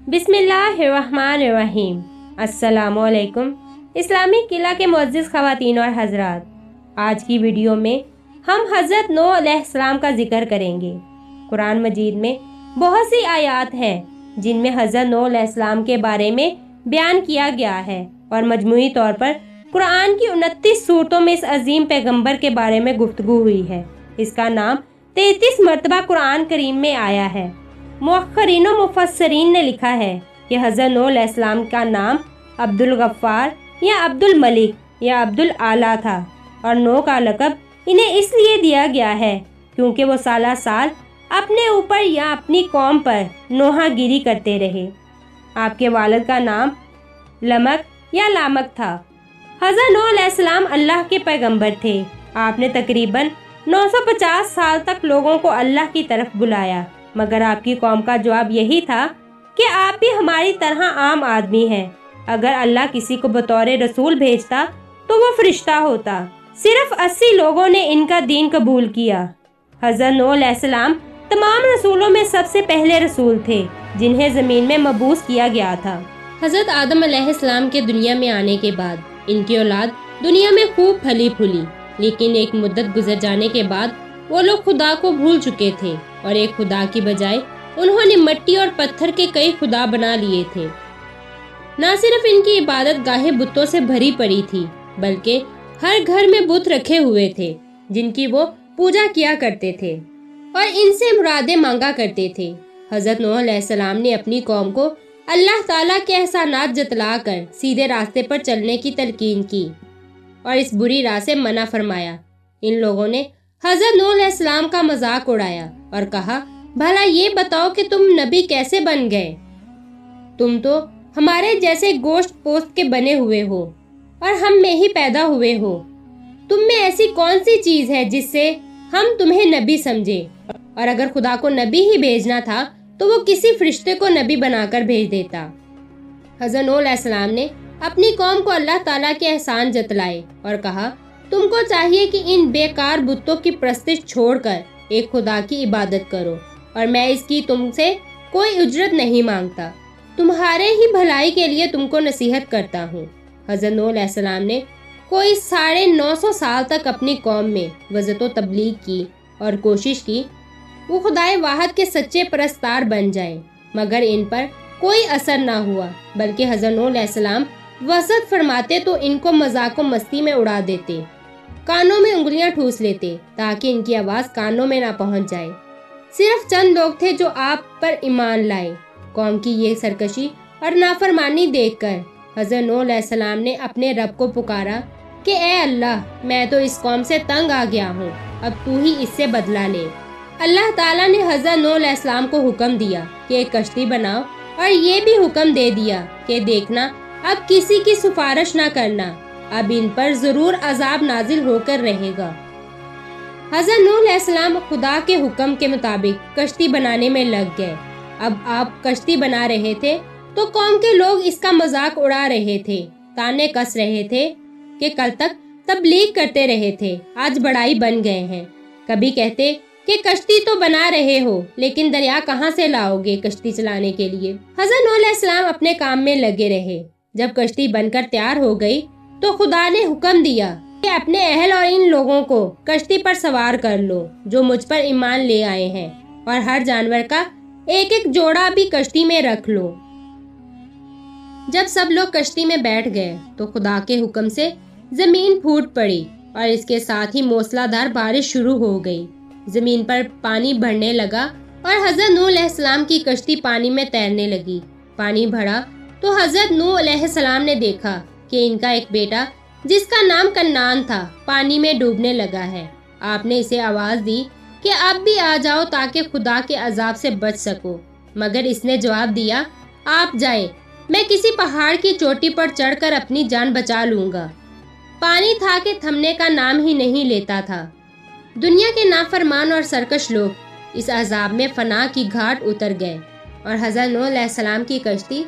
بسم اللہ الرحمن الرحیم۔ السلام علیکم اسلامی قلعہ کے معزز خواتین اور حضرات، آج کی ویڈیو میں ہم حضرت نوح علیہ السلام کا ذکر کریں گے۔ قرآن مجید میں بہت سی آیات ہیں جن میں حضرت نوح علیہ السلام کے بارے میں بیان کیا گیا ہے، اور مجموعی طور پر قرآن کی 29 صورتوں میں اس عظیم پیغمبر کے بارے میں گفتگو ہوئی ہے۔ اس کا نام 33 مرتبہ قرآن کریم میں آیا ہے۔ مؤخرین و مفسرین نے لکھا ہے کہ حضرت نوح علیہ السلام کا نام عبد الغفار یا عبد الملک یا عبد الاعلیٰ تھا، اور نوح کا لقب انہیں اس لیے دیا گیا ہے کیونکہ وہ سالہ سال اپنے اوپر یا اپنی قوم پر نوحہ گیری کرتے رہے۔ آپ کے والد کا نام لمک یا لامک تھا۔ حضرت نوح علیہ السلام اللہ کے پیغمبر تھے۔ آپ نے تقریباً 950 سال تک لوگوں کو اللہ کی طرف بلایا، مگر آپ کی قوم کا جواب یہی تھا کہ آپ بھی ہماری طرح عام آدمی ہیں۔ اگر اللہ کسی کو بطور رسول بھیجتا تو وہ فرشتہ ہوتا۔ صرف 80 لوگوں نے ان کا دین قبول کیا۔ حضرت نوح علیہ السلام تمام رسولوں میں سب سے پہلے رسول تھے جنہیں زمین میں مبعوث کیا گیا تھا۔ حضرت آدم علیہ السلام کے دنیا میں آنے کے بعد ان کی اولاد دنیا میں خوب پھلی پھولی، لیکن ایک مدت گزر جانے کے بعد وہ لوگ خدا کو بھول چکے تھے، اور ایک خدا کی بجائے انہوں نے مٹی اور پتھر کے کئی خدا بنا لیے تھے۔ نہ صرف ان کی عبادت گاہیں بتوں سے بھری پڑی تھی، بلکہ ہر گھر میں بت رکھے ہوئے تھے جن کی وہ پوجا کیا کرتے تھے اور ان سے مرادیں مانگا کرتے تھے۔ حضرت نوح علیہ السلام نے اپنی قوم کو اللہ تعالیٰ کے احسانات جتلا کر سیدھے راستے پر چلنے کی تلقین کی اور اس بری راہ سے منع فرمایا۔ ان لوگوں نے حضرت نوح علیہ السلام کا مذاق اڑایا اور کہا، بھلا یہ بتاؤ کہ تم نبی کیسے بن گئے؟ تم تو ہمارے جیسے گوشت پوست کے بنے ہوئے ہو اور ہم میں ہی پیدا ہوئے ہو۔ تم میں ایسی کون سی چیز ہے جس سے ہم تمہیں نبی سمجھے؟ اور اگر خدا کو نبی ہی بھیجنا تھا تو وہ کسی فرشتے کو نبی بنا کر بھیج دیتا۔ حضرت نوح علیہ السلام نے اپنی قوم کو اللہ تعالیٰ کے احسان جتلائے اور کہا، تم کو چاہیے کہ ان بیکار بتوں کی پرستش چھوڑ کر ایک خدا کی عبادت کرو، اور میں اس کی تم سے کوئی اجرت نہیں مانگتا، تمہارے ہی بھلائی کے لیے تم کو نصیحت کرتا ہوں۔ حضرت نوح علیہ السلام نے کوئی 950 سال تک اپنی قوم میں وعظت و تبلیغ کی اور کوشش کی وہ خدائے واحد کے سچے پرستار بن جائیں، مگر ان پر کوئی اثر نہ ہوا، بلکہ حضرت نوح علیہ السلام وعظت فرماتے تو ان کو مذاق و مستی میں اڑا دیتے، کانوں میں انگلیاں ٹھوس لیتے تاکہ ان کی آواز کانوں میں نہ پہنچ جائے۔ صرف چند لوگ تھے جو آپ پر ایمان لائے۔ قوم کی یہ سرکشی اور نافرمانی دیکھ کر حضرت نوح علیہ السلام نے اپنے رب کو پکارا کہ اے اللہ، میں تو اس قوم سے تنگ آ گیا ہوں، اب تو ہی اس سے بدلہ لے۔ اللہ تعالیٰ نے حضرت نوح علیہ السلام کو حکم دیا کہ ایک کشتی بناؤ، اور یہ بھی حکم دے دیا کہ دیکھنا اب کسی کی سفارش نہ کرنا، اب ان پر ضرور عذاب نازل ہو کر رہے گا۔ حضرت نوح علیہ السلام خدا کے حکم کے مطابق کشتی بنانے میں لگ گئے۔ اب آپ کشتی بنا رہے تھے تو قوم کے لوگ اس کا مذاق اڑا رہے تھے، تانے کس رہے تھے کہ کل تک تبلیغ کرتے رہے تھے، آج بڑائی بن گئے ہیں۔ کبھی کہتے کہ کشتی تو بنا رہے ہو، لیکن دریا کہاں سے لاؤ گے کشتی چلانے کے لیے؟ حضرت نوح علیہ السلام اپنے کام میں لگے رہے۔ جب کشتی بن کر تیار ہو گئی تو خدا نے حکم دیا کہ اپنے اہل اور ان لوگوں کو کشتی پر سوار کر لو جو مجھ پر ایمان لے آئے ہیں، اور ہر جانور کا ایک ایک جوڑا بھی کشتی میں رکھ لو۔ جب سب لوگ کشتی میں بیٹھ گئے تو خدا کے حکم سے زمین پھوٹ پڑی اور اس کے ساتھ ہی موسلادھار بارش شروع ہو گئی۔ زمین پر پانی بڑھنے لگا اور حضرت نوح علیہ السلام کی کشتی پانی میں تیرنے لگی۔ پانی بڑھا تو حضرت نوح علیہ السلام نے دیکھا کہ ان کا ایک بیٹا جس کا نام کنعان تھا پانی میں ڈوبنے لگا ہے۔ آپ نے اسے آواز دی کہ اب بھی آ جاؤ تاکہ خدا کے عذاب سے بچ سکو، مگر اس نے جواب دیا، آپ جائیں، میں کسی پہاڑ کی چوٹی پر چڑھ کر اپنی جان بچا لوں گا۔ پانی تھا کہ تھمنے کا نام ہی نہیں لیتا تھا۔ دنیا کے نافرمان اور سرکش لوگ اس عذاب میں فنا کی گھاٹ اتر گئے، اور حضرت نوح علیہ السلام کی کشتی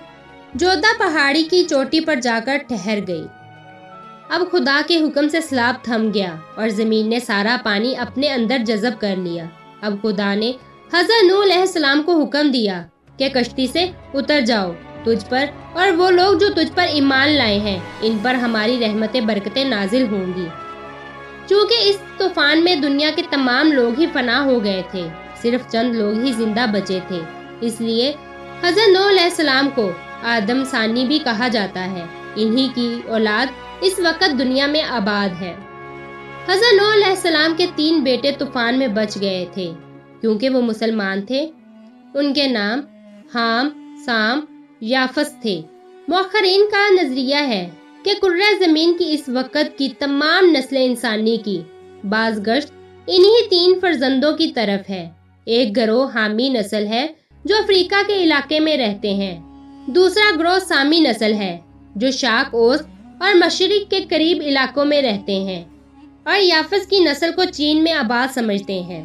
جودہ پہاڑی کی چوٹی پر جا کر ٹھہر گئی۔ اب خدا کے حکم سے سیلاب تھم گیا اور زمین نے سارا پانی اپنے اندر جذب کر لیا۔ اب خدا نے حضرت نوح علیہ السلام کو حکم دیا کہ کشتی سے اتر جاؤ، تجھ پر اور وہ لوگ جو تجھ پر ایمان لائے ہیں ان پر ہماری رحمتیں برکتیں نازل ہوں گی۔ چونکہ اس طوفان میں دنیا کے تمام لوگ ہی فنا ہو گئے تھے، صرف چند لوگ ہی زندہ بچے تھے، اس لیے حضرت نوح علیہ السلام کو آدم ثانی بھی کہا جاتا ہے۔ انہی کی اولاد اس وقت دنیا میں آباد ہے۔ حضرت نوح علیہ السلام کے 3 بیٹے طوفان میں بچ گئے تھے کیونکہ وہ مسلمان تھے۔ ان کے نام حام، سام، یافس تھے۔ مؤخرین کا نظریہ ہے کہ کرۂ زمین کی اس وقت کی تمام نسل انسانی کی باز گشت انہی 3 فرزندوں کی طرف ہے۔ ایک گروہ حامی نسل ہے جو افریقہ کے علاقے میں رہتے ہیں، دوسرا گروہ سامی نسل ہے جو شرق اوسط اور مشرق کے قریب علاقوں میں رہتے ہیں، اور یافس کی نسل کو چین میں آباد سمجھتے ہیں۔